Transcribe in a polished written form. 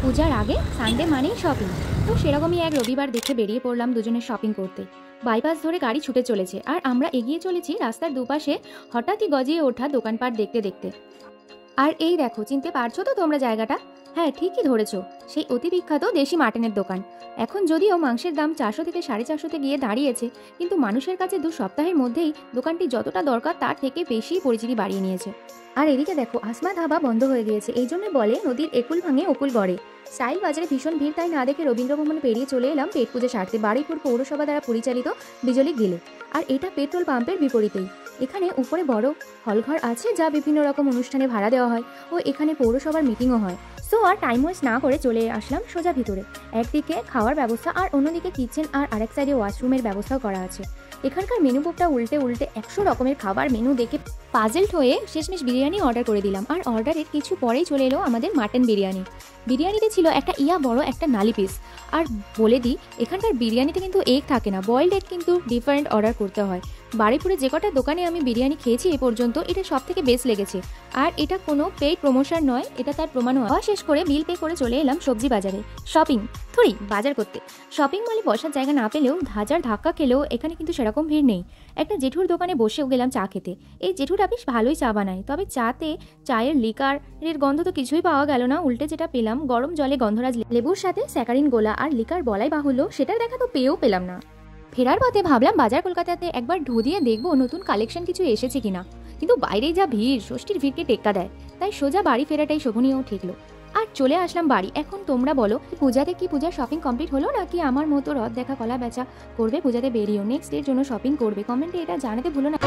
পূজার আগে সানডে মানেই শপিং। তো সেরকমই এক রবিবার দেখে বেরিয়ে পড়লাম দুজনে শপিং করতে। বাইপাস ধরে গাড়ি ছুটে চলেছে আর আমরা এগিয়ে চলেছি রাস্তার দুপাশে হঠাৎই গজিয়ে ওঠা দোকানপাট দেখতে দেখতে। আর এই দেখো, চিনতে পারছো তো তোমরা জায়গাটা? হ্যাঁ, ঠিকই ধরেছো, সেই অতি বিখ্যাত দেশি মাটনের দোকান। এখন যদিও মাংসের দাম 400 থেকে 450 গিয়ে দাঁড়িয়েছে, কিন্তু মানুষের কাছে 2 সপ্তাহের মধ্যেই দোকানটি যতটা দরকার তার থেকে বেশি পরিচিতি বাড়িয়ে নিয়েছে। আর এদিকে দেখো, আসমা ধাবা বন্ধ হয়ে গিয়েছে। এই জন্য বলে নদীর একুল ভাঙে অকুল গড়ে। স্টাইল বাজারে ভীষণ ভিড়, তাই না দেখে রবীন্দ্রভবনে পেরিয়ে চলে এলাম পেট পুজো সারতে বারুইপুর পৌরসভা দ্বারা পরিচালিত বিজলি গিলে। আর এটা পেট্রোল পাম্পের বিপরীতেই। এখানে উপরে বড় হলঘর আছে যা বিভিন্ন রকম অনুষ্ঠানে ভাড়া দেওয়া হয়, ও এখানে পৌরসভার মিটিংও হয়। সো আর টাইম ওয়েস্ট না করে চলে আসলাম সোজা ভিতরে। একদিকে খাওয়ার ব্যবস্থা আর অন্যদিকে কিচেন আর আরেক সাইডে ওয়াশরুমের ব্যবস্থাও করা আছে। এখানকার মেনু বুকটা উল্টে 100 রকমের খাবার মেনু দেখে পাজেলড হয়ে শেষমেশ বিরিয়ানি অর্ডার করে দিলাম। আর অর্ডারের কিছু পরেই চলে এলো আমাদের মাটন বিরিয়ানি। বিরিয়ানিতে ছিল একটা বড় একটা নালি পিস। আর বলে দিই, এখানকার বিরিয়ানিতে কিন্তু এগ থাকে না, বয়েলড এগ কিন্তু ডিফারেন্ট অর্ডার করতে হয়। বারুইপুরে যে কটা দোকানে আমি বিরিয়ানি খেয়েছি এ পর্যন্ত, এটা সব থেকে বেস্ট লেগেছে। আর এটা কোনো পেইড প্রমোশন নয়, এটা তার প্রমাণ হওয়া। শেষ করে বিল পে করে চলে এলাম সবজি বাজারে বাজার করতে। শপিং মলে বসার জায়গা না পেলেও হাজার ধাক্কা খেলেও এখানে কিন্তু সেরকম ভিড় নেই। একটা জেঠুর দোকানে বসেও গেলাম চা খেতে। এই জেঠুটা বেশ ভালোই চা বানায়, তবে চায়ের লিকারের গন্ধ তো কিছুই পাওয়া গেল না। উল্টে যেটা পেলাম, গরম জলে গন্ধরাজ লেবুর সাথে স্যাকারিন গোলা। আর লিকার বলাই বাহুল্য, সেটার দেখা তো পেয়েও পেলাম না। ফেরার পথে ভাবলাম বাজার কলকাতাতে একবার ঢু দিয়ে দেখবো নতুন কালেকশন কিছু এসেছে কিনা, কিন্তু বাইরেই যা ভিড়, ষষ্ঠীর ভিড়কে টেক্কা দেয়। তাই সোজা বাড়ি ফেরাটাই শোভনীয় ঠেকলো। আর চলে আসলাম বাড়ি। এখন তোমরা বলো, পূজার শপিং কমপ্লিট হলো, নাকি আমার মতো রথ দেখা কলা বেচা করবে পূজাতে বেরিয়েও নেক্সট ডের জন্য শপিং করবে? কমেন্টে এটা জানাতে ভুলো না।